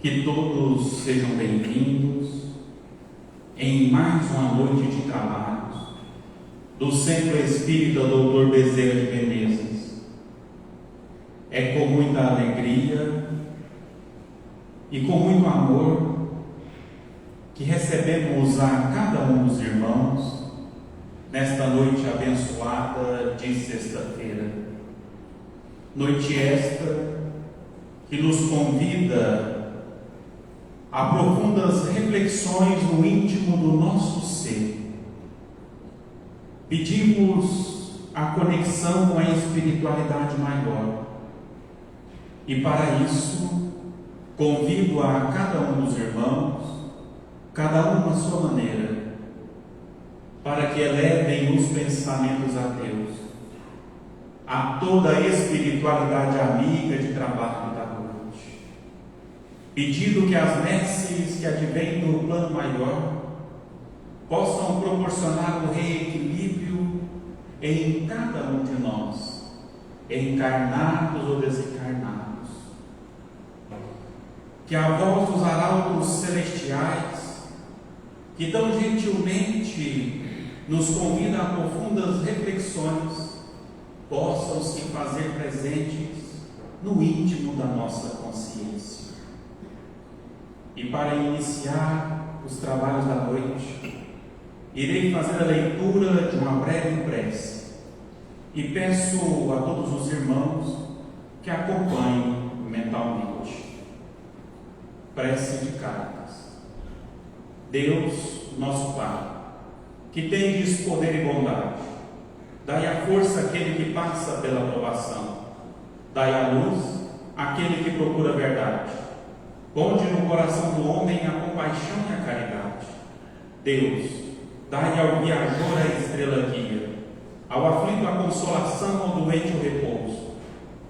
Que todos sejam bem-vindos em mais uma noite de trabalhos do Centro Espírita Dr. Bezerra de Menezes. É com muita alegria e com muito amor que recebemos a cada um dos irmãos nesta noite abençoada de sexta-feira. Noite esta que nos convida a profundas reflexões no íntimo do nosso ser. Pedimos a conexão com a espiritualidade maior. E para isso, convido a cada um dos irmãos, cada um à sua maneira, para que elevem os pensamentos a Deus, a toda a espiritualidade amiga de trabalho da noite, pedindo que as messes que advêm do plano maior possam proporcionar o reequilíbrio em cada um de nós, encarnados ou desencarnados. Que a voz dos arautos celestiais, que tão gentilmente nos convida a profundas reflexões, possam se fazer presentes no íntimo da nossa consciência. E para iniciar os trabalhos da noite, irei fazer a leitura de uma breve prece e peço a todos os irmãos que acompanhem mentalmente. Prece de Cartas. Deus, nosso Pai, que tendes poder e bondade, dai a força àquele que passa pela provação, dai a luz àquele que procura a verdade, ponde no coração do homem a compaixão e a caridade. Deus, dai ao viajor a estrela guia, ao aflito a consolação, ao doente o repouso.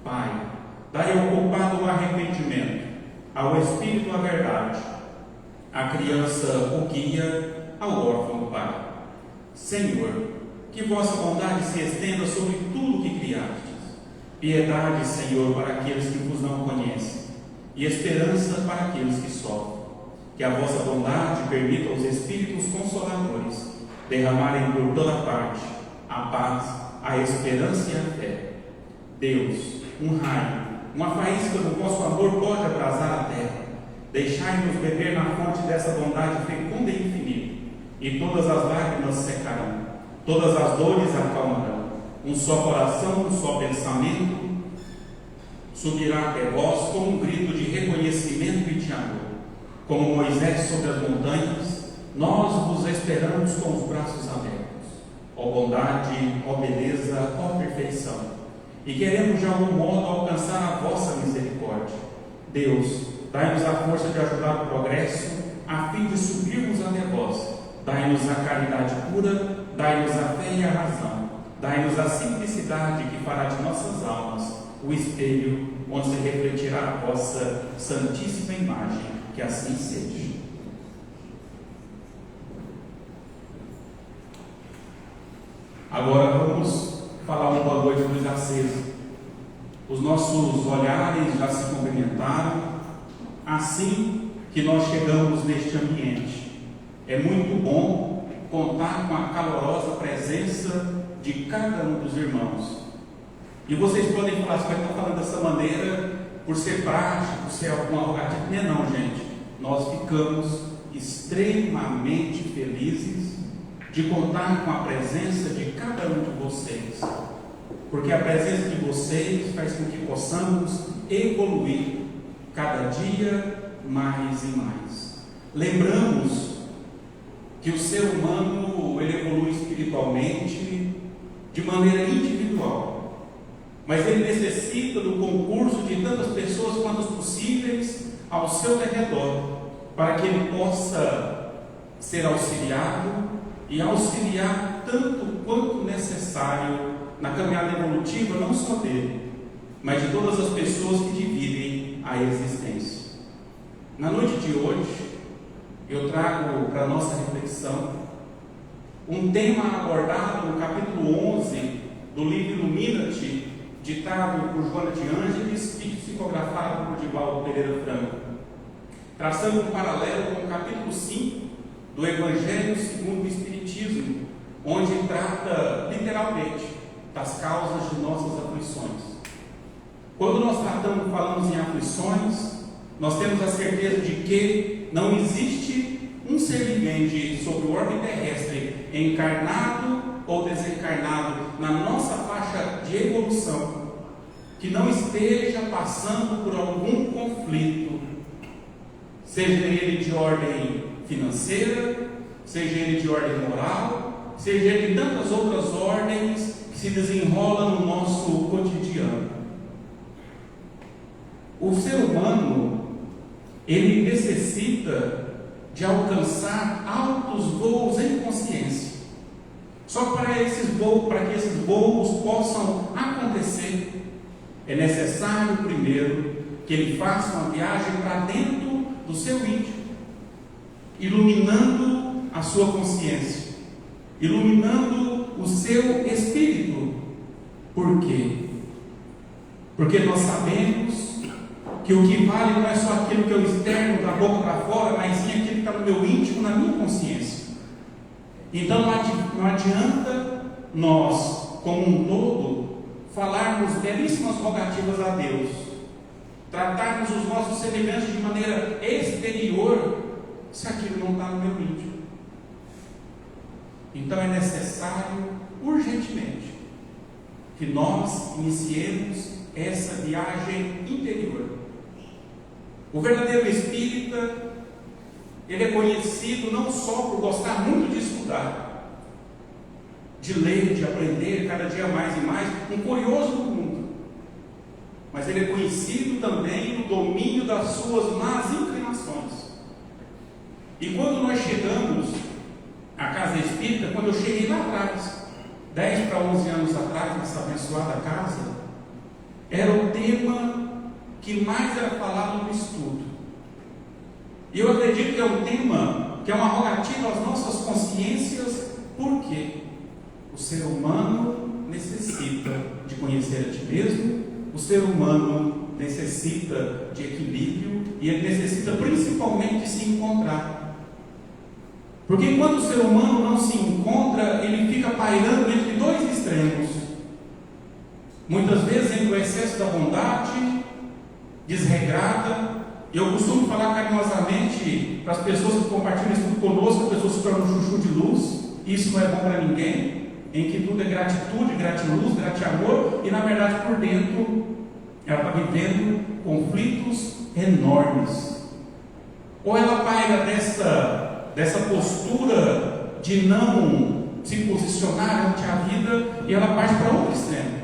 Pai, dai ao culpado o arrependimento, ao espírito a verdade, à criança o guia, ao órfão o Pai. Senhor, que vossa bondade se estenda sobre tudo que criastes. Piedade, Senhor, para aqueles que vos não conhecem, e esperança para aqueles que sofrem. Que a vossa bondade permita aos Espíritos Consoladores derramarem por toda parte a paz, a esperança e a fé. Deus, um raio, uma faísca do vosso amor pode abrasar a terra. Deixai-nos beber na fonte dessa bondade fecunda e infinita, e todas as lágrimas secarão, todas as dores acalmarão. Um só coração, um só pensamento subirá até vós com um grito de reconhecimento e de amor. Como Moisés sobre as montanhas, nós vos esperamos com os braços abertos. Ó bondade, ó beleza, ó perfeição. E queremos de algum modo alcançar a vossa misericórdia. Deus, dai-nos a força de ajudar o progresso, a fim de subirmos até vós. Dai-nos a caridade pura, dai-nos a fé e a razão. Dai-nos a simplicidade que fará de nossas almas o espelho onde se refletirá a vossa santíssima imagem, que assim seja. Agora vamos falar uma boa noite de luz acesa. Os nossos olhares já se cumprimentaram, assim que nós chegamos neste ambiente. É muito bom contar com a calorosa presença de cada um dos irmãos. E vocês podem falar, se eu estou falando dessa maneira por ser prático, por ser algum arrogativo. Não, gente. Nós ficamos extremamente felizes de contar com a presença de cada um de vocês, porque a presença de vocês faz com que possamos evoluir cada dia mais e mais. Lembramos que o ser humano ele evolui espiritualmente de maneira individual, mas ele necessita do concurso de tantas pessoas quanto possíveis ao seu redor, para que ele possa ser auxiliado e auxiliar tanto quanto necessário na caminhada evolutiva, não só dele, mas de todas as pessoas que dividem a existência. Na noite de hoje, eu trago para a nossa reflexão um tema abordado no capítulo 11 do livro Ilumina-te, ditado por Joana de Ângeles e psicografado por Divaldo Pereira Franco. traçando um paralelo com o capítulo 5 do Evangelho segundo o Espiritismo, onde trata literalmente das causas de nossas aflições. Quando nós falamos em aflições, nós temos a certeza de que não existe um ser vivente sobre o orbe terrestre, encarnado ou desencarnado, na nossa faixa de evolução, que não esteja passando por algum conflito, seja ele de ordem financeira, seja ele de ordem moral, seja ele de tantas outras ordens que se desenrolam no nosso cotidiano. O ser humano, ele necessita de alcançar altos voos em consciência. Só para que esses voos possam acontecer, é necessário primeiro que ele faça uma viagem para dentro do seu íntimo, iluminando a sua consciência, iluminando o seu espírito. Por quê? Porque nós sabemos que o que vale não é só aquilo que eu externo da boca para fora, mas sim aquilo que está no meu íntimo, na minha consciência. Então não adianta nós, como um todo, falarmos belíssimas rogativas a Deus, tratarmos os nossos semelhantes de maneira exterior, se aquilo não está no meu íntimo. Então é necessário, urgentemente, que nós iniciemos essa viagem interior. O verdadeiro espírita, ele é conhecido não só por gostar muito de estudar, de ler, de aprender cada dia mais e mais, um curioso do mundo, mas ele é conhecido também no domínio das suas más inclinações. E quando nós chegamos à casa espírita, quando eu cheguei lá atrás, 10 para 11 anos atrás, nessa abençoada casa, era o tema que mais era falado no estudo. E eu acredito que é um tema que é uma rogativa às nossas consciências, porque o ser humano necessita de conhecer a ti mesmo, o ser humano necessita de equilíbrio e ele necessita principalmente de se encontrar. Porque enquanto o ser humano não se encontra, ele fica pairando entre dois extremos. Muitas vezes entre o excesso da bondade desregrada. Eu costumo falar carinhosamente para as pessoas que compartilham isso conosco, as pessoas se tornam chuchu de luz. Isso não é bom para ninguém, em que tudo é gratitude, gratiluz, gratiamor, e na verdade por dentro ela está vivendo conflitos enormes. Ou ela paira dessa postura de não se posicionar ante a vida, e ela parte para outro extremo,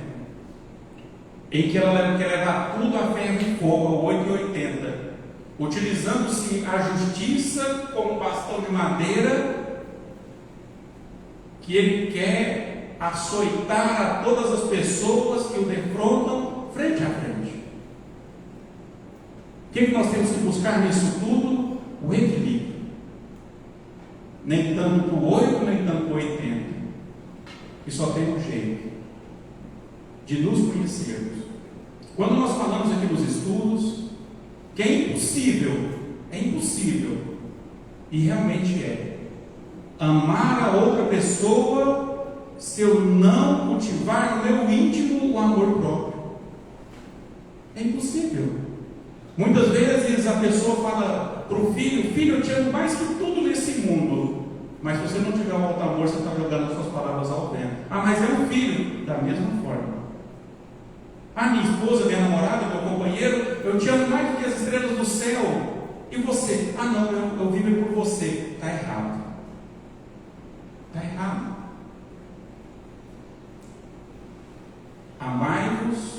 em que ela quer levar tudo a ferro e fogo, ao 880, utilizando-se a justiça como bastão de madeira, que ele quer açoitar a todas as pessoas que o defrontam frente a frente. O que nós temos que buscar nisso tudo? O equilíbrio. Nem tanto para o 8, nem tanto para o 80. E só tem um jeito de nos conhecermos. Quando nós falamos aqui nos estudos, que é impossível, e realmente é, amar a outra pessoa se eu não cultivar no meu íntimo o amor próprio. É impossível. Muitas vezes a pessoa fala para o filho: filho, eu te amo mais que tudo nesse mundo. Mas se você não tiver um alto amor, você está jogando as suas palavras ao vento. Ah, mas é um filho. Da mesma forma. Ah, minha esposa, minha namorada, meu companheiro, eu te amo mais do que as estrelas do céu. E você? Ah, não, eu vivo por você. Está errado. Está errado. Amai-vos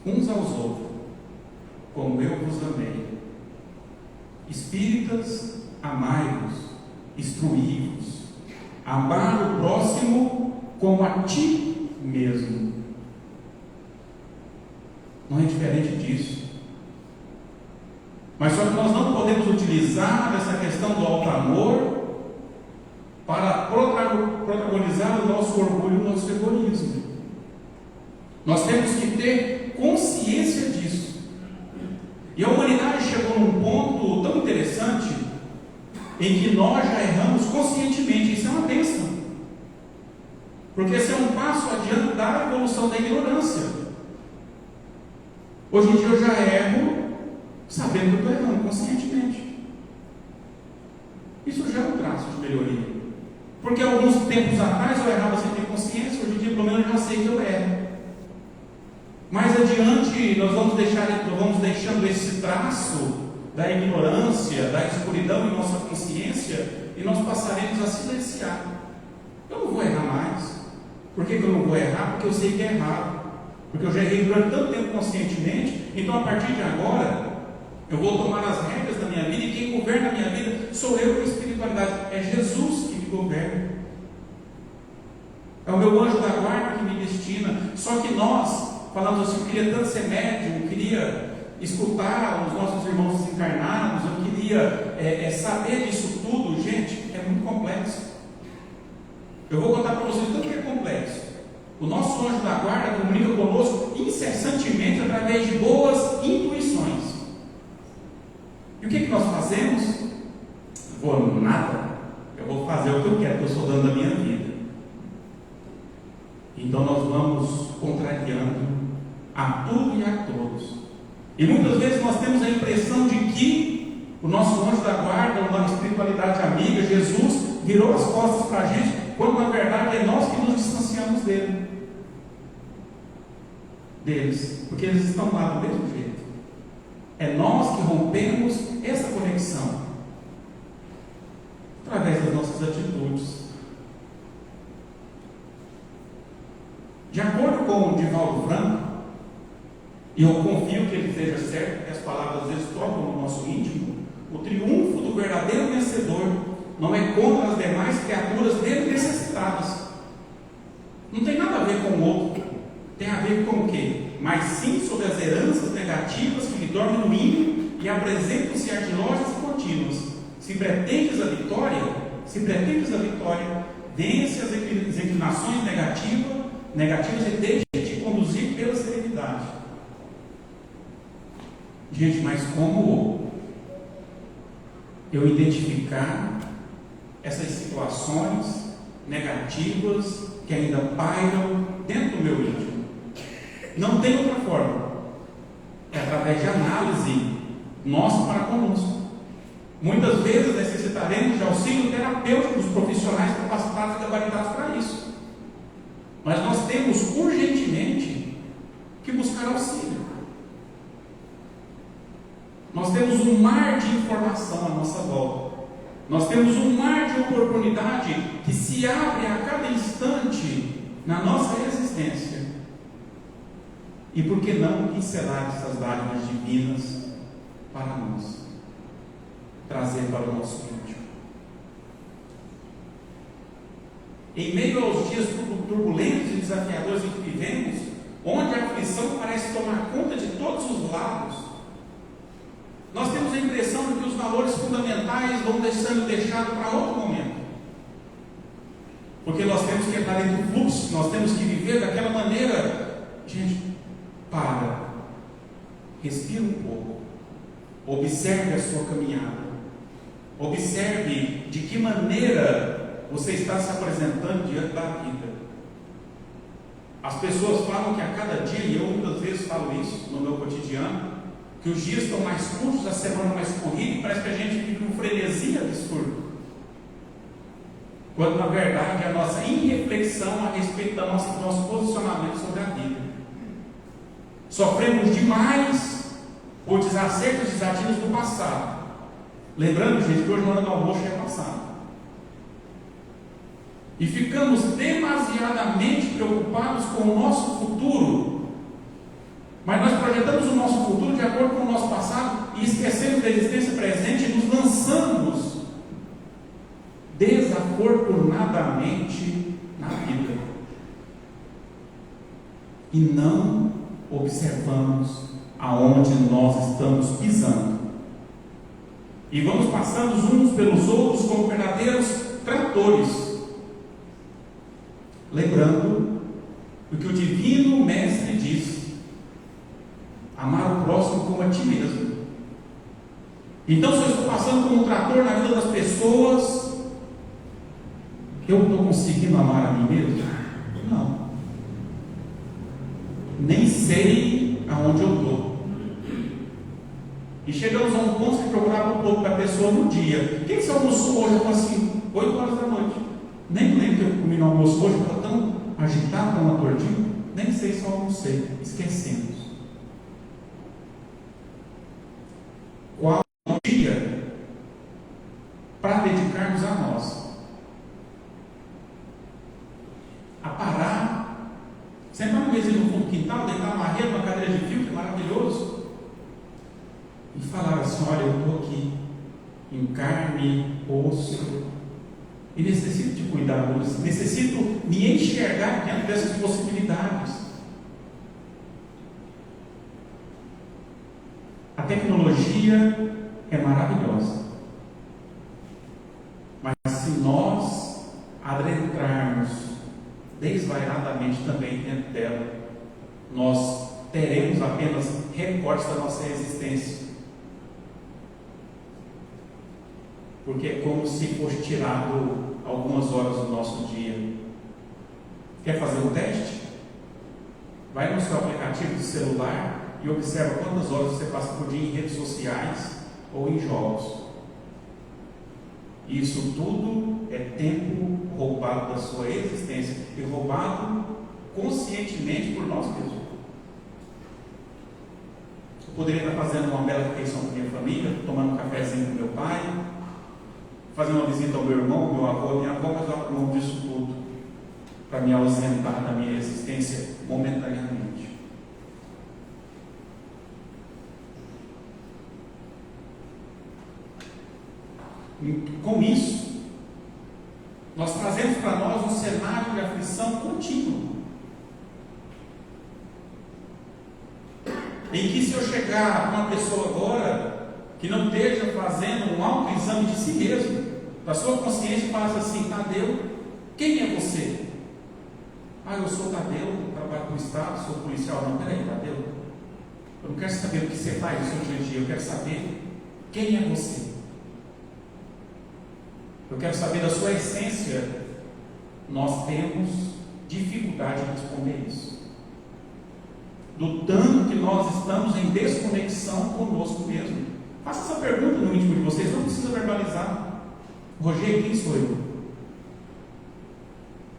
uns aos outros, como eu vos amei. Espíritas, amai-vos, instruí-vos. Amar o próximo como a ti mesmo. Não é diferente disso. Mas só que nós não podemos utilizar essa questão do alto amor para protagonizar o nosso orgulho, o nosso egoísmo. Nós temos que ter consciência disso. E a humanidade chegou num ponto tão interessante em que nós já erramos conscientemente. Isso é uma bênção, porque esse é um passo adiante da evolução da ignorância. Hoje em dia eu já erro sabendo que eu estou errando conscientemente. Isso já é um traço de melhoria, porque alguns tempos atrás eu errava sem ter consciência. Hoje em dia pelo menos eu já sei que eu erro. Mais adiante nós vamos deixando esse traço da ignorância, da escuridão em nossa consciência, e nós passaremos a silenciar. Eu não vou errar mais. Por que eu não vou errar? Porque eu sei que é errado, porque eu já errei durante tanto tempo conscientemente. Então a partir de agora eu vou tomar as rédeas da minha vida, e quem governa a minha vida sou eu com a espiritualidade. É Jesus que me governa, é o meu anjo da guarda que me destina. Só que nós falamos assim: eu queria tanto ser médium, eu queria escutar os nossos irmãos desencarnados, eu queria saber disso tudo. Gente, é muito complexo. Eu vou contar para vocês tanto que é complexo. O nosso anjo da guarda comunica conosco incessantemente através de boas intuições. E o que nós fazemos? Vou nada. Eu vou fazer o que eu quero, que eu sou dono da minha vida. Então nós vamos contrariando a tudo e a todos. E muitas vezes nós temos a impressão de que o nosso anjo da guarda, ou na espiritualidade amiga, Jesus, virou as costas para a gente, quando na verdade é nós que nos distanciamos deles, porque eles estão lá do mesmo jeito. É nós que rompemos essa conexão através das nossas atitudes. De acordo com o Divaldo Franco, e eu confio que ele seja certo, porque as palavras às vezes tocam no nosso íntimo, o triunfo do verdadeiro vencedor não é contra as demais criaturas dele necessitadas. Não tem nada a ver com o outro. Tem a ver com o quê? Mas sim sobre as heranças negativas que lhe dormem no íntimo e apresentam-se ardiosas e contínuas. Se pretendes a vitória, vence as inclinações negativas e deixe-te conduzir pela serenidade. Gente, mas como eu identificar essas situações negativas que ainda pairam dentro do meu íntimo? Não tem outra forma. É através de análise nossa para conosco. Muitas vezes necessitaremos de auxílio terapêutico dos profissionais capacitados e gabaritados para isso. Mas nós temos urgentemente que buscar auxílio. Nós temos um mar de informação à nossa volta. Nós temos um mar de oportunidade que se abre a cada instante na nossa existência. E por que não pincelar essas dádivas divinas para nós? Trazer para o nosso íntimo. Em meio aos dias turbulentos e desafiadores em que vivemos, onde a aflição parece tomar conta de todos os lados, nós temos a impressão de que os valores fundamentais vão sendo deixados para outro momento. Porque nós temos que entrar dentro do fluxo, nós temos que viver daquela maneira. Gente, para, respira um pouco, observe a sua caminhada, observe de que maneira você está se apresentando diante da vida. As pessoas falam que a cada dia, e eu muitas vezes falo isso no meu cotidiano, que os dias estão mais curtos, a semana mais corrida, e parece que a gente vive um frenesi absurdo. Quando na verdade a nossa irreflexão a respeito do nosso posicionamento sobre a vida. Sofremos demais por desacertos e desatinos do passado. Lembrando, gente, que hoje na hora do almoço é passado. E ficamos demasiadamente preocupados com o nosso futuro. Mas nós projetamos o nosso futuro de acordo com o nosso passado e esquecemos da existência presente e nos lançamos desafortunadamente na vida. E não observamos aonde nós estamos pisando. E vamos passando uns pelos outros como verdadeiros tratores. Lembrando o que o Divino Mestre diz: amar o próximo como a ti mesmo. Então, se eu estou passando como um trator na vida das pessoas, eu estou conseguindo amar a mim mesmo? Não. Nem sei aonde eu estou. E chegamos a um ponto de procurar um pouco da pessoa no dia. O que você almoçou hoje? Eu falo assim, 8 horas da noite. Nem lembro que eu comi no almoço hoje, estava tão agitado, tão atordinho. Nem sei se eu almocei. Esquecemos. Qual o dia para dedicarmos a nós? A parar, sentar no mesinho no fundo do quintal, deitar uma rede, uma cadeira de fio, que é maravilhoso, e falar assim: olha, eu estou aqui, em carne, osso, e necessito de cuidados, necessito me enxergar dentro dessas possibilidades. A tecnologia é maravilhosa, mas se nós adentrarmos desvairadamente também dentro dela, nós teremos apenas recortes da nossa existência, porque é como se fosse tirado algumas horas do nosso dia. Quer fazer um teste? Vai no seu aplicativo de celular e observa quantas horas você passa por dia em redes sociais ou em jogos. Isso tudo é tempo roubado da sua existência e roubado conscientemente por nós mesmos. Eu poderia estar fazendo uma bela refeição com minha família, tomando um cafezinho com meu pai, fazendo uma visita ao meu irmão, meu avô, minha avó, mas eu abro mão disso tudo para me ausentar da minha existência momentaneamente. Com isso, nós trazemos para nós um cenário de aflição contínua, em que, se eu chegar a uma pessoa agora que não esteja fazendo um autoexame de si mesmo, da sua consciência, fala assim: Tadeu, quem é você? Eu sou Tadeu, trabalho com o Estado, sou policial. Não, peraí, Tadeu, eu não quero saber o que você faz no seu dia a dia, eu quero saber quem é você. Eu quero saber da sua essência. Nós temos dificuldade em responder isso, do tanto que nós estamos em desconexão conosco mesmo. Faça essa pergunta no íntimo de vocês, não precisa verbalizar. Rogério, quem sou eu?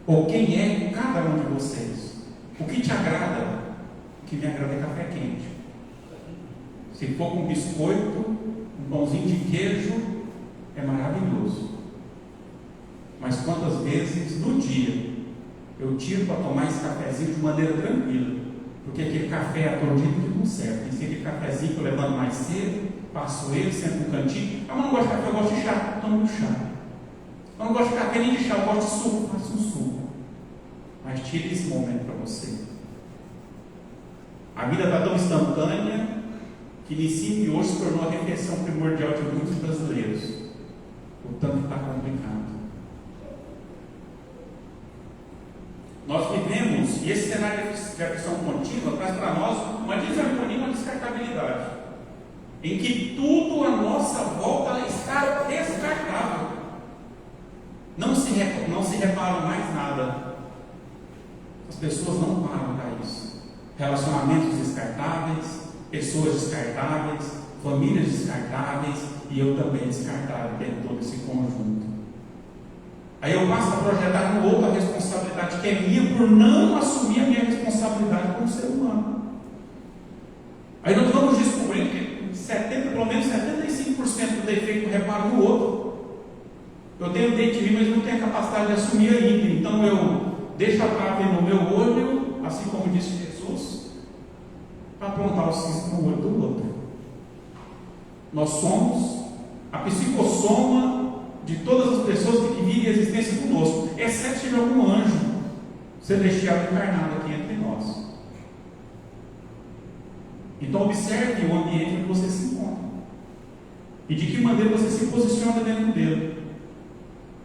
Ou quem é cada um de vocês? O que te agrada? O que me agrada é café quente. Se for com biscoito, um pãozinho de queijo, é maravilhoso. Mas quantas vezes no dia eu tiro para tomar esse cafezinho de maneira tranquila? Porque aquele café é atordido que não serve. Tem aquele cafezinho que eu levanto mais cedo, passo ele, sento no cantinho. Eu não gosto de café, eu gosto de chá, tomo chá. Eu não gosto de café nem de chá, eu gosto de suco, faço um suco. Mas tire esse momento para você. A vida está tão instantânea que inicia e hoje se tornou a refeição primordial de muitos brasileiros. O tanto que está complicado. Nós vivemos, e esse cenário de aflição contínua traz para nós uma desarmonia, uma descartabilidade, em que tudo à nossa volta está descartável. Não se repara mais nada. As pessoas não param para isso. Relacionamentos descartáveis, pessoas descartáveis, famílias descartáveis, e eu também descartável dentro de todo esse conjunto. Aí eu passo a projetar no outro a responsabilidade que é minha por não assumir a minha responsabilidade como ser humano. Aí nós vamos descobrindo que pelo menos 75% do defeito eu reparo no outro. Eu tenho dentro de mim, mas não tenho a capacidade de assumir ainda. Então eu deixo a trave no meu olho, assim como disse Jesus, para apontar o cisco no olho do outro. Nós somos a psicossoma de todas as pessoas que vivem a existência conosco, exceto se tiver algum anjo celestial encarnado aqui entre nós. Então observe o ambiente em que você se encontra e de que maneira você se posiciona dentro dele.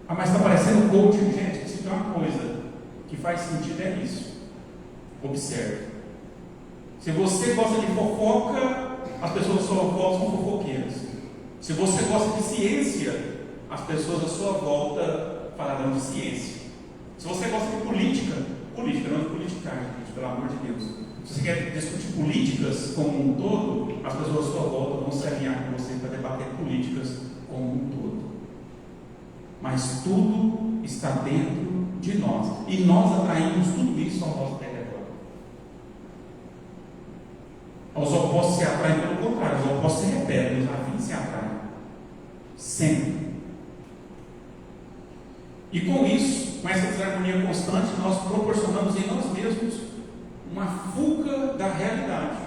Mas está parecendo coaching, gente. Se tem uma coisa que faz sentido é isso. Observe. Se você gosta de fofoca, as pessoas só são fofoqueiras. Se você gosta de ciência, as pessoas à sua volta falarão de ciência. Se você gosta de política não de politicagem, gente, pelo amor de Deus. Se você quer discutir políticas como um todo, as pessoas à sua volta vão se alinhar com você para debater políticas como um todo. Mas tudo está dentro de nós. E nós atraímos tudo isso ao nosso derredor. Os opostos se atraem pelo contrário, os opostos se repetem, os afins se atraem. Sempre. E com isso, com essa desarmonia constante, nós proporcionamos em nós mesmos uma fuga da realidade,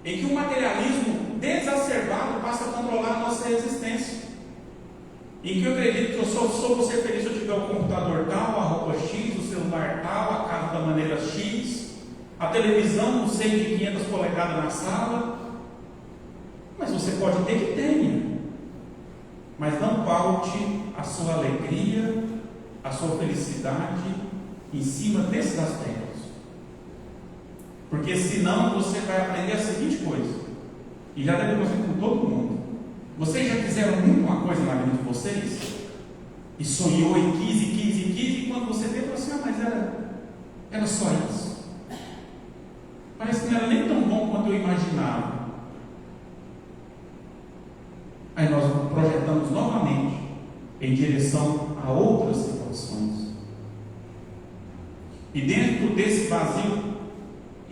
em que o materialismo desacerbado passa a controlar a nossa existência, em que eu acredito que eu só vou ser feliz se eu tiver o computador tal, a roupa X, o celular tal, a casa da maneira X, a televisão, não sei, de 500 polegadas na sala. Mas você pode ter que tenha, mas não paute a sua alegria, a sua felicidade em cima desses aspectos. Porque senão você vai aprender a seguinte coisa, e já deve acontecer com todo mundo. Vocês já fizeram muito uma coisa na vida de vocês, e sonhou e quis, e quando você vê, falou assim, mas era só isso. Parece que não era nem tão bom quanto eu imaginava. Aí nós projetamos novamente em direção a outras situações. E dentro desse vazio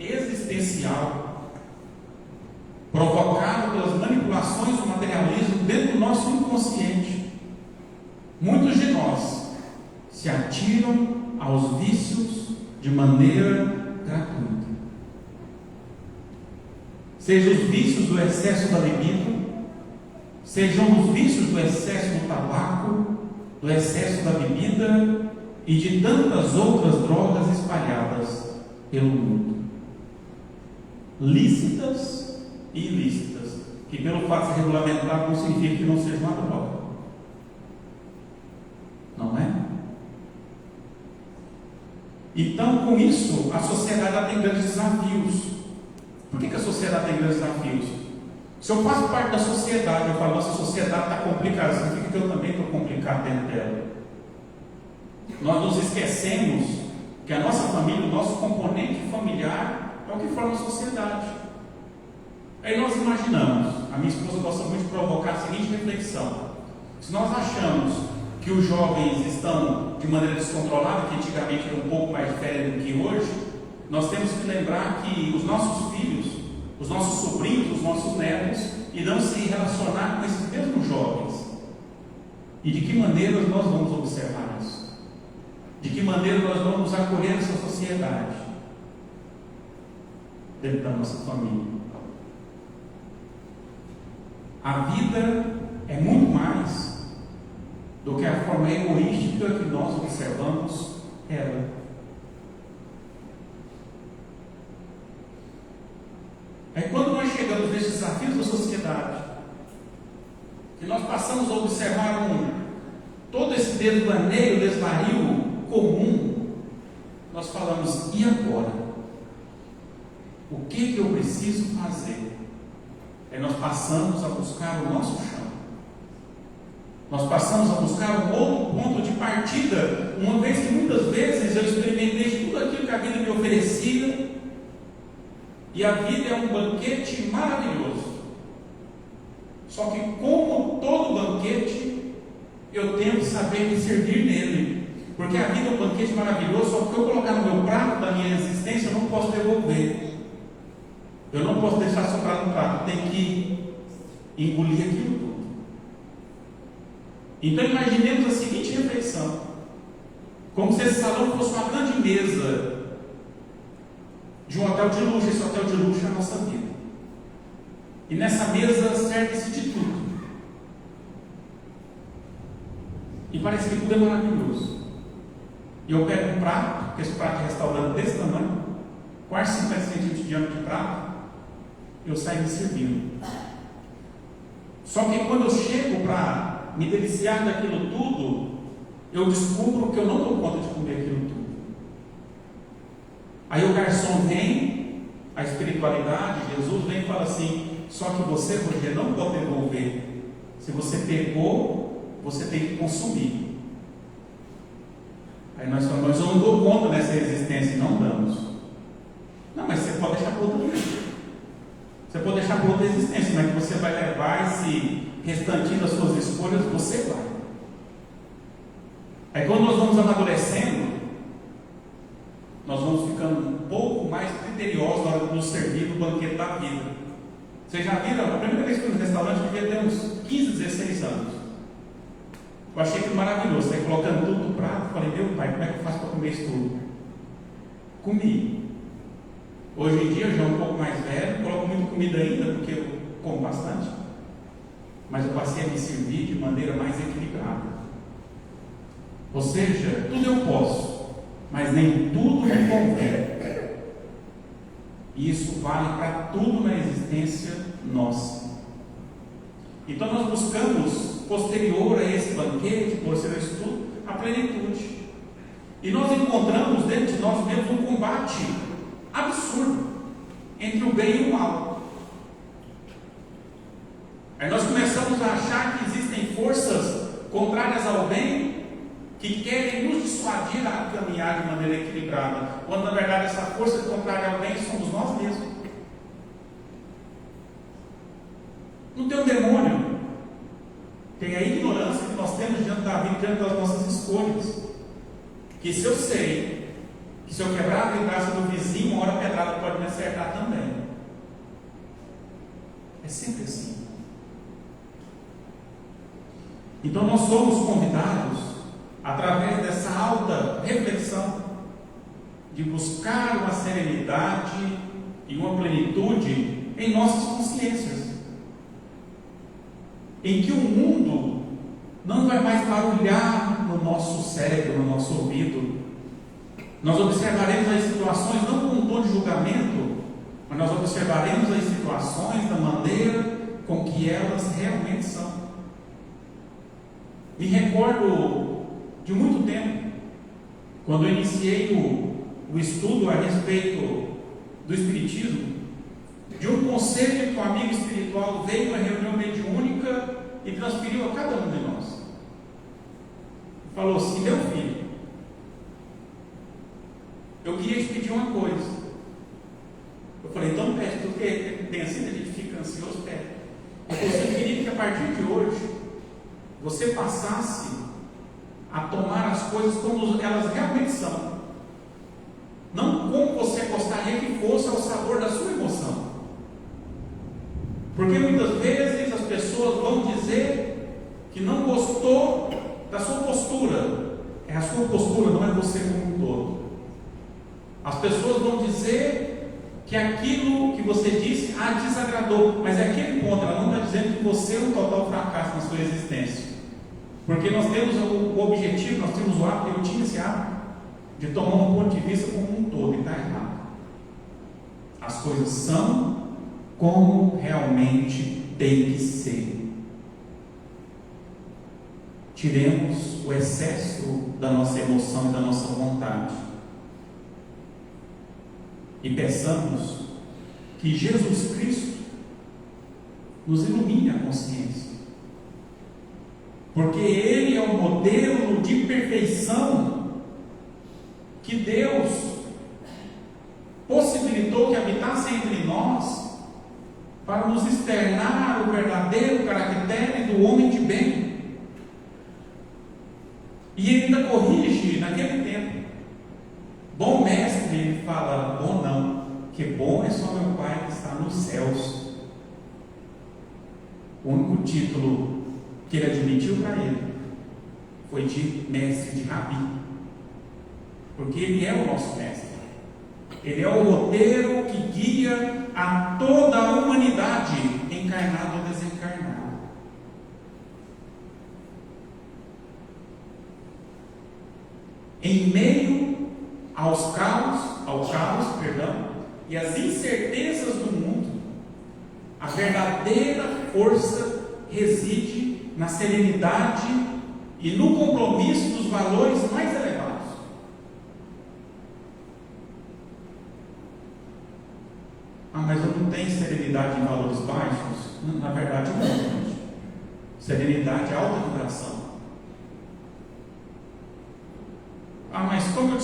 existencial, provocado pelas manipulações do materialismo dentro do nosso inconsciente, muitos de nós se atiram aos vícios de maneira gratuita. Sejam os vícios do excesso da libido, sejam os vícios do excesso do tabaco, do excesso da bebida e de tantas outras drogas espalhadas pelo mundo, lícitas e ilícitas, que pelo fato de ser regulamentado não significa que não seja uma droga, não é? Então, com isso, a sociedade tem grandes desafios. Por que a sociedade tem grandes desafios? Se eu faço parte da sociedade, eu falo, nossa, a sociedade está complicada, significa que eu também estou complicado dentro dela. Nós nos esquecemos que a nossa família, o nosso componente familiar, é o que forma a sociedade. Aí nós imaginamos, a minha esposa gosta muito de provocar a seguinte reflexão: se nós achamos que os jovens estão de maneira descontrolada, que antigamente era um pouco mais velho do que hoje, nós temos que lembrar que os nossos filhos, os nossos sobrinhos, os nossos netos irão se relacionar com esses mesmos jovens. E de que maneira nós vamos observar isso? De que maneira nós vamos acolher essa sociedade dentro da nossa família? A vida é muito mais do que a forma egoística que nós observamos ela. Aí quando nós chegamos nesses desafios da sociedade, que nós passamos a observar todo esse desvaneio, desvario comum, nós falamos, e agora? O que eu preciso fazer? Aí nós passamos a buscar o nosso chão. Nós passamos a buscar um outro ponto de partida, uma vez que muitas vezes eu experimentei tudo aquilo que a vida me oferecia, e a vida é um banquete maravilhoso. Só que, como todo banquete, eu tenho que saber me servir nele. Porque a vida é um banquete maravilhoso, só que eu colocar no meu prato da minha existência, eu não posso devolver. Eu não posso deixar sobrar no prato, eu tenho que engolir aquilo tudo. Então imaginemos a seguinte reflexão: como se esse salão fosse uma grande mesa de um hotel de luxo. Esse hotel de luxo é a nossa vida, e nessa mesa serve-se de tudo, e parece que tudo é maravilhoso. E eu pego um prato, que esse prato de restaurante desse tamanho, quase 50 centímetros de diâmetro de prato, eu saio me servindo. Só que quando eu chego para me deliciar daquilo tudo, eu descubro que eu não dou conta de comer aquilo tudo. Aí o garçom vem, a espiritualidade, Jesus vem e fala assim: só que você, Rogério, não pode devolver Se você pegou, você tem que consumir. Aí nós falamos, eu não dou conta dessa existência, e não damos. Não, mas você pode deixar para outra vida. Você pode deixar para outra existência, mas que você vai levar esse restantinho das suas escolhas, você vai. Aí quando nós vamos amadurecendo, nós vamos ficando um pouco mais criteriosos na hora de nos servir do banquete da vida. Vocês já viram? A primeira vez que eu fui no restaurante, eu devia ter uns 15, 16 anos. Eu achei aquilo maravilhoso, saí colocando tudo no prato. Falei, meu pai, como é que eu faço para comer isso tudo? Comi. Hoje em dia, eu já um pouco mais velho, coloco muita comida ainda, porque eu como bastante. Mas eu passei a me servir de maneira mais equilibrada. Ou seja, tudo eu posso, mas nem tudo me convém. E isso vale para tudo na existência nossa. Então nós buscamos, posterior a esse banquete, por ser isso tudo, a plenitude. E nós encontramos dentro de nós mesmos um combate absurdo entre o bem e o mal. Aí nós começamos a achar que existem forças contrárias ao bem que querem nos dissuadir a caminhar de maneira equilibrada, quando na verdade essa força contrária ao bem somos nós mesmos. Não tem um demônio, tem a ignorância que nós temos diante da vida, diante das nossas escolhas. Que se eu sei que se eu quebrar a vidraça do vizinho, uma hora a pedrada pode me acertar também. É sempre assim. Então nós somos convidados, através dessa alta reflexão, de buscar uma serenidade e uma plenitude em nossas consciências, em que o mundo não vai mais barulhar no nosso cérebro, no nosso ouvido. Nós observaremos as situações não com um tom de julgamento, mas nós observaremos as situações da maneira com que elas realmente são. Me recordo de muito tempo, quando eu iniciei o estudo a respeito do Espiritismo, de um conselho que um amigo espiritual veio a uma reunião mediúnica e transferiu a cada um de nós. Falou assim: meu filho, eu queria te pedir uma coisa. Eu falei, então pede, porque tem assim, a gente fica ansioso, pede. Eu queria que a partir de hoje você passasse a tomar as coisas como elas realmente são, não como você gostaria que fosse ao sabor da sua emoção. Porque muitas vezes as pessoas vão dizer que não gostou da sua postura. É a sua postura, não é você como um todo. As pessoas vão dizer que aquilo que você disse a desagradou, mas é aquele ponto, ela não está dizendo que você é um total fracasso na sua existência. Porque nós temos o objetivo, nós temos o hábito, eu tinha esse hábito, de tomar um ponto de vista como um todo, e está errado. As coisas são como realmente tem que ser. Tiremos o excesso da nossa emoção e da nossa vontade. E peçamos que Jesus Cristo nos ilumine a consciência. Porque Ele é o modelo de perfeição que Deus possibilitou que habitasse entre nós para nos externar o verdadeiro caractere do homem de bem. E Ele ainda corrige naquele tempo. Bom mestre, Ele fala, bom não, que bom é só meu Pai que está nos céus. O único título que Ele admitiu para Ele foi de mestre, de rabi, porque Ele é o nosso mestre. Ele é o roteiro que guia a toda a humanidade, encarnado ou desencarnado. Em meio ao caos, e às incertezas do mundo, a verdadeira força reside na serenidade e no compromisso dos valores mais elevados. Ah, mas eu não tenho serenidade em valores baixos? Na verdade não, gente. Serenidade é alta vibração. Mas como eu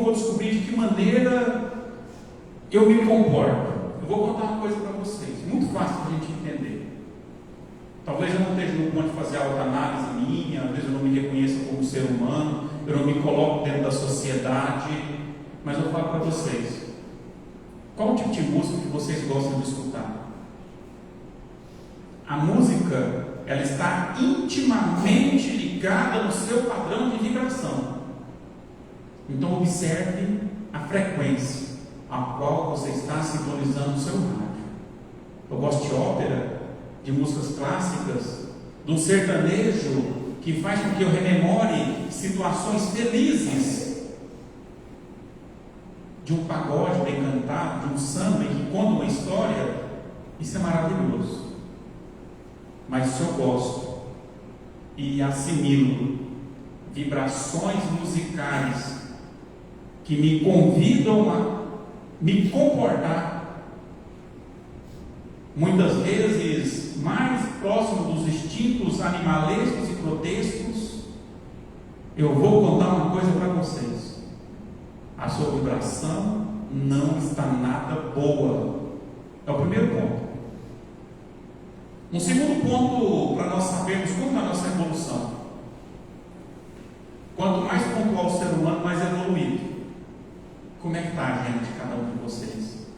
vou descobrir de que maneira eu me comporto? Eu vou contar uma coisa para vocês, muito fácil para a gente entender. Talvez eu não esteja no ponto de fazer autoanálise minha, às vezes eu não me reconheça como ser humano, eu não me coloco dentro da sociedade, mas eu falo para vocês, qual o tipo de música que vocês gostam de escutar? A música, ela está intimamente ligada no seu padrão de vibração. Então observe a frequência a qual você está sintonizando o seu rádio. Eu gosto de ópera, de músicas clássicas, de um sertanejo que faz com que eu rememore situações felizes, de um pagode bem cantado, de um samba que conta uma história. Isso é maravilhoso. Mas se eu gosto e assimilo vibrações musicais que me convidam a me comportar, muitas vezes mais próximo dos instintos animalescos e grotescos, eu vou contar uma coisa para vocês: a sua vibração não está nada boa. É o primeiro ponto. Um segundo ponto para nós sabermos como está a nossa evolução: quanto mais pontual o ser humano, mais evoluído. Como é que está a gente, cada um de vocês?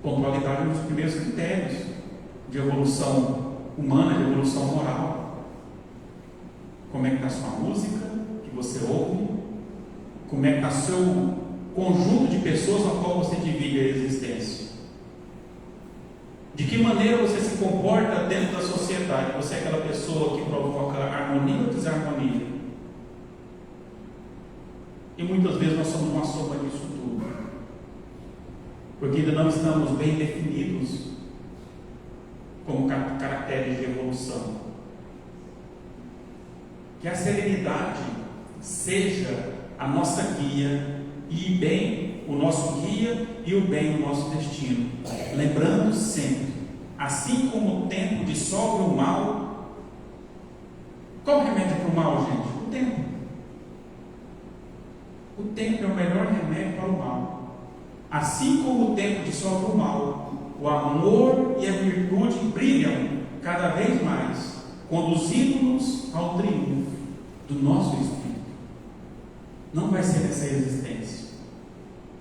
Pontualidade é um dos primeiros critérios de evolução humana, de evolução moral. Como é que está a sua música que você ouve? Como é que está o seu conjunto de pessoas ao qual você divide a existência? De que maneira você se comporta dentro da sociedade? Você é aquela pessoa que provoca harmonia ou desarmonia? E muitas vezes nós somos uma soma disso tudo, porque ainda não estamos bem definidos como caracteres de evolução. Que a serenidade seja a nossa guia, e bem o nosso guia e o bem o nosso destino. Lembrando sempre, assim como o tempo dissolve o mal. Qual o remédio para o mal, gente? O tempo. O tempo é o melhor remédio para o mal. Assim como o tempo dissolve o mal, o amor e a virtude brilham cada vez mais, conduzindo-nos ao triunfo do nosso espírito. Não vai ser nessa existência,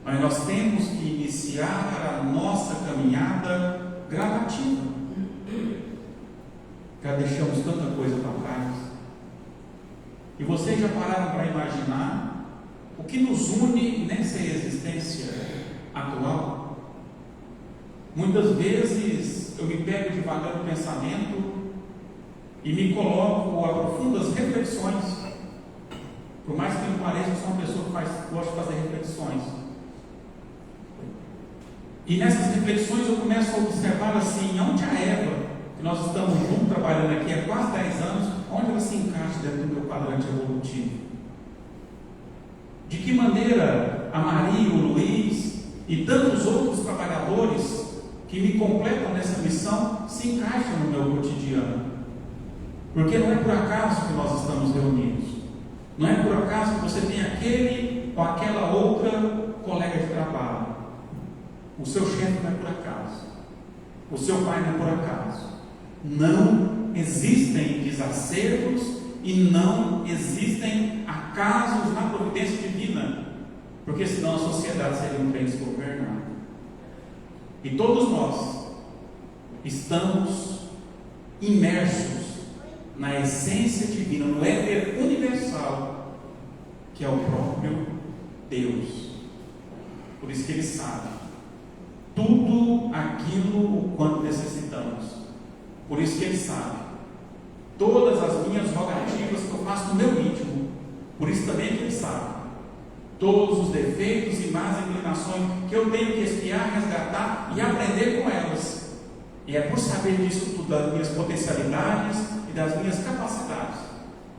mas nós temos que iniciar a nossa caminhada gradativa. Já deixamos tanta coisa para trás. E vocês já pararam para imaginar o que nos une nessa existência atual? Muitas vezes eu me pego devagar no pensamento e me coloco a profundas reflexões. Por mais que não pareça, eu sou uma pessoa que gosta de fazer reflexões. E nessas reflexões eu começo a observar assim, onde a Eva, que nós estamos juntos trabalhando aqui há quase 10 anos, onde ela se encaixa dentro do meu quadrante evolutivo? De que maneira a Maria, o Luiz e tantos outros trabalhadores que me completam nessa missão se encaixam no meu cotidiano? Porque não é por acaso que nós estamos reunidos. Não é por acaso que você tem aquele ou aquela outra colega de trabalho. O seu chefe não é por acaso. O seu pai não é por acaso. Não existem desacertos e não existem acasos na providência divina, porque senão a sociedade seria um bem desgovernado. E todos nós estamos imersos na essência divina, no éter universal, que é o próprio Deus. Por isso que Ele sabe tudo aquilo o quanto necessitamos. Por isso que Ele sabe todas as minhas rogativas que eu faço no meu íntimo. Por isso também que Ele sabe todos os defeitos e más inclinações que eu tenho que espiar, resgatar e aprender com elas. E é por saber disso tudo, das minhas potencialidades e das minhas capacidades,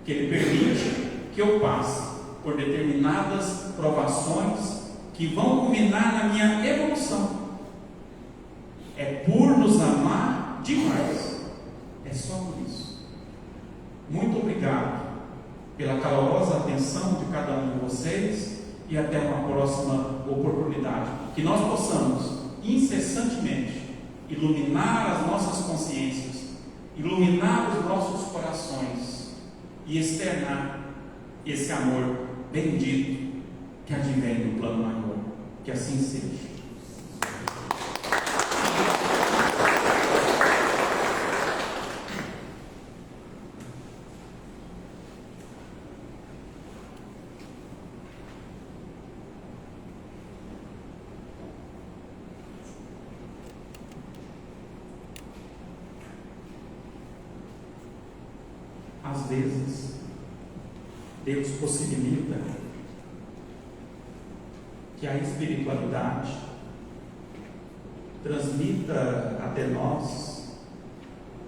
que Ele permite que eu passe por determinadas provações que vão culminar na minha evolução. É por nos amar demais. É só por isso. Muito obrigado pela calorosa atenção de cada um de vocês e até uma próxima oportunidade. Que nós possamos incessantemente iluminar as nossas consciências, iluminar os nossos corações e externar esse amor bendito que advém do plano maior. Que assim seja. Às vezes, Deus possibilita que a espiritualidade transmita até nós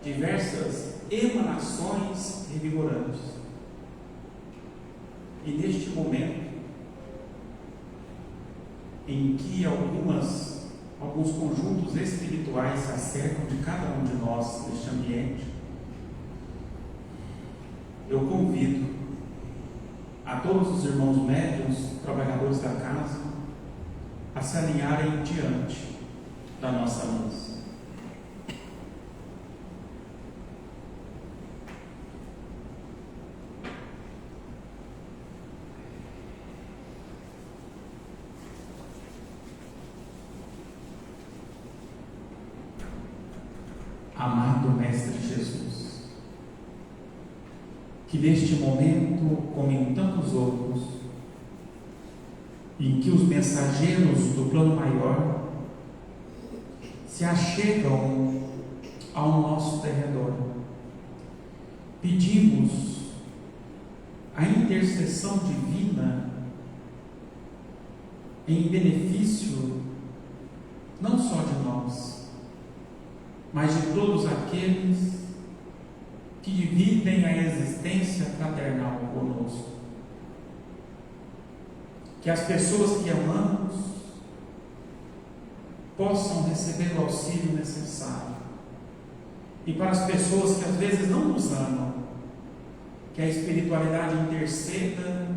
diversas emanações revigorantes. E neste momento, em que alguns conjuntos espirituais se acercam de cada um de nós neste ambiente, eu convido a todos os irmãos médiuns, trabalhadores da casa, a se alinharem diante da nossa luz. Amado Mestre Jesus, que neste momento, como em tantos outros, em que os mensageiros do plano maior se achegam ao nosso derredor, pedimos a intercessão divina em benefício não só de nós, mas de todos aqueles que dividem a existência fraternal conosco. Que as pessoas que amamos possam receber o auxílio necessário. E para as pessoas que às vezes não nos amam, que a espiritualidade interceda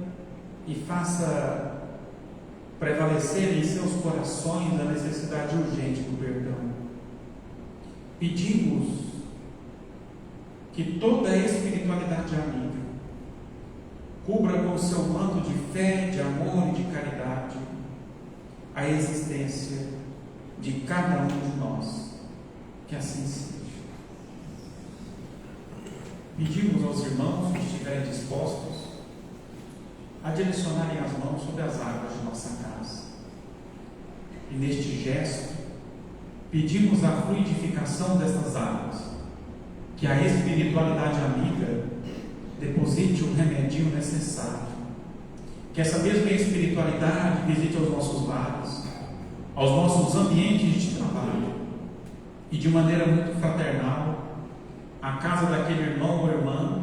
e faça prevalecer em seus corações a necessidade urgente do perdão. Pedimos que toda a espiritualidade amiga cubra com o seu manto de fé, de amor e de caridade a existência de cada um de nós. Que assim seja. Pedimos aos irmãos que estiverem dispostos a direcionarem as mãos sobre as águas de nossa casa. E neste gesto, pedimos a fluidificação destas águas, que a espiritualidade amiga deposite o remédio necessário, que essa mesma espiritualidade visite aos nossos lares, aos nossos ambientes de trabalho, e de maneira muito fraternal, a casa daquele irmão ou irmã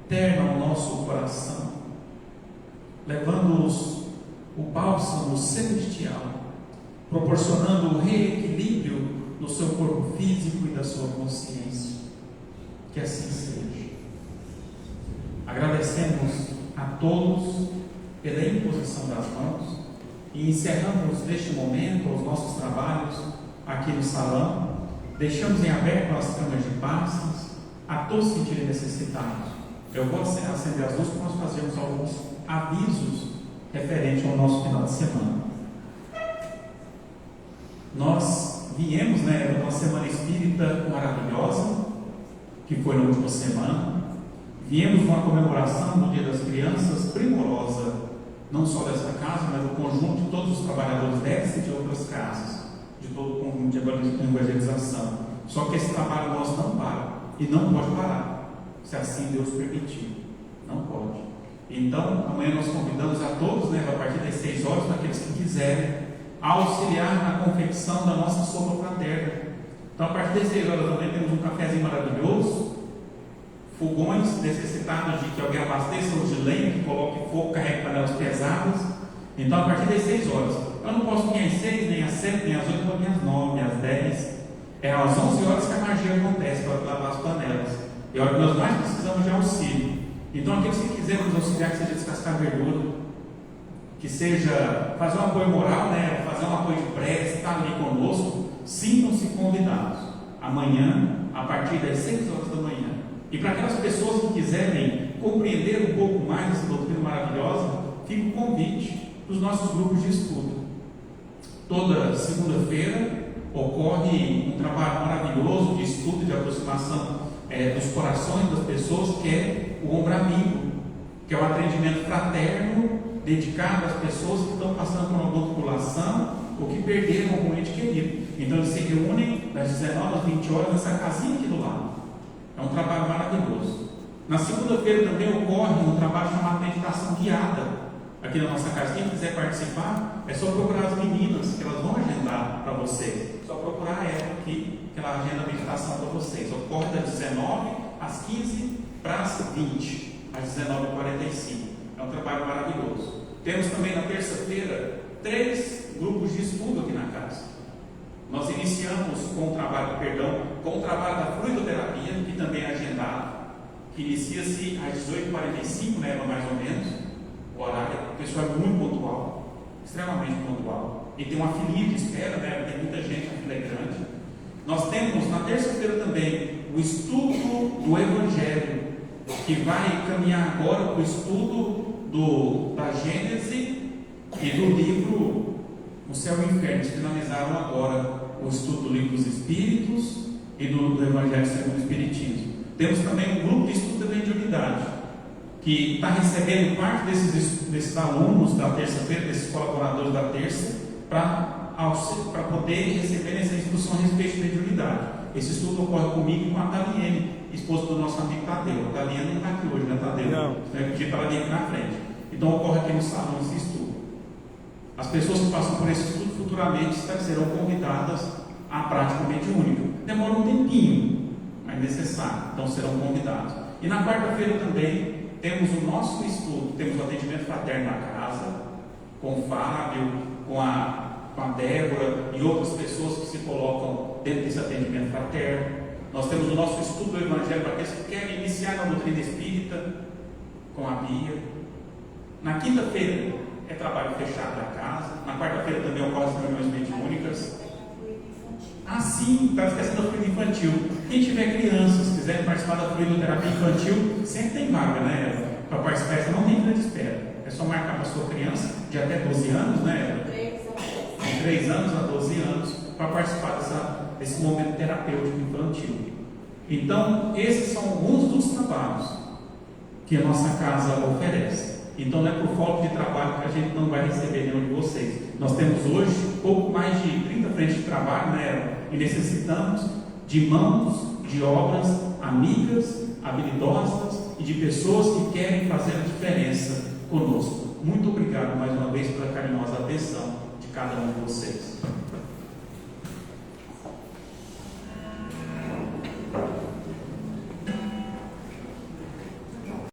terna ao nosso coração, levando-os o bálsamo celestial, proporcionando o reequilíbrio no seu corpo físico e da sua consciência. Que assim seja. Agradecemos a todos pela imposição das mãos e encerramos neste momento os nossos trabalhos aqui no salão. Deixamos em aberto as câmaras de passes a todos se sentirem necessitados. Eu vou acender as luzes para nós fazermos alguns avisos referentes ao nosso final de semana. Nós viemos numa semana espírita maravilhosa, que foi na última semana. Viemos numa comemoração do Dia das Crianças primorosa, não só dessa casa, mas do conjunto de todos os trabalhadores dessa e de outras casas, de todo o conjunto de evangelização. Só que esse trabalho nosso não para, e não pode parar, se assim Deus permitir. Não pode. Então, amanhã nós convidamos a todos, a partir das 6 horas, para aqueles que quiserem, a auxiliar na confecção da nossa sopa fraterna. Então, a partir das 6 horas da manhã, temos um cafezinho maravilhoso, fogões necessitados de que alguém abasteça os de lenha, que coloque fogo, carregue panelas pesadas. Então, a partir das 6 horas, eu não posso vir às 6, nem às 7, nem às 8, nem às 9, às 10. É às 11 horas que a magia acontece para lavar as panelas. É a hora que nós mais precisamos de auxílio. Então, aqueles que quiserem nos auxiliar, que seja descascar verdura, que seja fazer um apoio moral, né, fazer um apoio de prece, estar ali conosco, sintam-se convidados. Amanhã, a partir das 6 horas da manhã. E para aquelas pessoas que quiserem compreender um pouco mais essa doutrina maravilhosa, fica o convite para os nossos grupos de estudo. Toda segunda-feira ocorre um trabalho maravilhoso de estudo, de aproximação dos corações das pessoas, que é o Ombro Amigo, que é um atendimento fraterno dedicado às pessoas que estão passando por alguma tribulação ou que perderam algum ente querido. Então eles se reúnem das 19 às 20 horas nessa casinha aqui do lado. É um trabalho maravilhoso. Na segunda-feira também ocorre um trabalho chamado meditação guiada aqui na nossa casa. Quem quiser participar, é só procurar as meninas, que elas vão agendar para você. Só procurar ela aqui, que ela agenda a meditação para vocês. Ocorre das 19 às 15 para as 20, às 19h45. É um trabalho maravilhoso. Temos também na terça-feira 3 grupos de estudo aqui na casa. Nós iniciamos com o trabalho da fluidoterapia, que também é agendado, que inicia-se às 18h45, né, mais ou menos. O horário, o pessoal é muito pontual, extremamente pontual. E tem uma filinha de espera, né, tem muita gente, a fila é grande. Nós temos na terça-feira também o estudo do Evangelho, que vai caminhar agora para o estudo da Gênese e do livro O Céu e o Inferno. Eles finalizaram agora o estudo do livro dos Espíritos e do Evangelho segundo o Espiritismo. Temos também um grupo de estudo da mediunidade, que está recebendo parte desses alunos da terça-feira, desses colaboradores da terça, para poder receber essa instrução a respeito de mediunidade. Esse estudo ocorre comigo e com a Taliene, esposa do nosso amigo Tadeu. A Taliene não está aqui hoje, né, Tadeu? Não. Eu pedi para ela vir aqui na frente. Então ocorre aqui no salão esse estudo. As pessoas que passam por esse estudo futuramente serão convidadas à prática mediúnica. Demora um tempinho, mas é necessário. Então serão convidados. E na quarta-feira também temos o nosso estudo. Temos o atendimento fraterno na casa, com o Fábio, com a Débora e outras pessoas que se colocam dentro desse atendimento fraterno. Nós temos o nosso estudo do Evangelho para aqueles que querem iniciar na doutrina espírita, com a Bia. Na quinta-feira é trabalho fechado da casa. Na quarta-feira também ocorrem as reuniões mediúnicas. Ah, sim, estava esquecendo da fluida infantil. Quem tiver crianças, quiser participar da fluidoterapia infantil, sempre tem vaga, né? Para participar, essa não tem fila de espera. É só marcar para a sua criança de até 12 anos, né? De 3 anos a 12 anos, para participar desse momento terapêutico infantil. Então, esses são alguns dos trabalhos que a nossa casa oferece. Então, não é por falta de trabalho que a gente não vai receber nenhum de vocês. Nós temos hoje pouco mais de 30 frentes de trabalho, né? E necessitamos de mãos, de obras amigas, habilidosas e de pessoas que querem fazer a diferença conosco. Muito obrigado mais uma vez pela carinhosa atenção de cada um de vocês.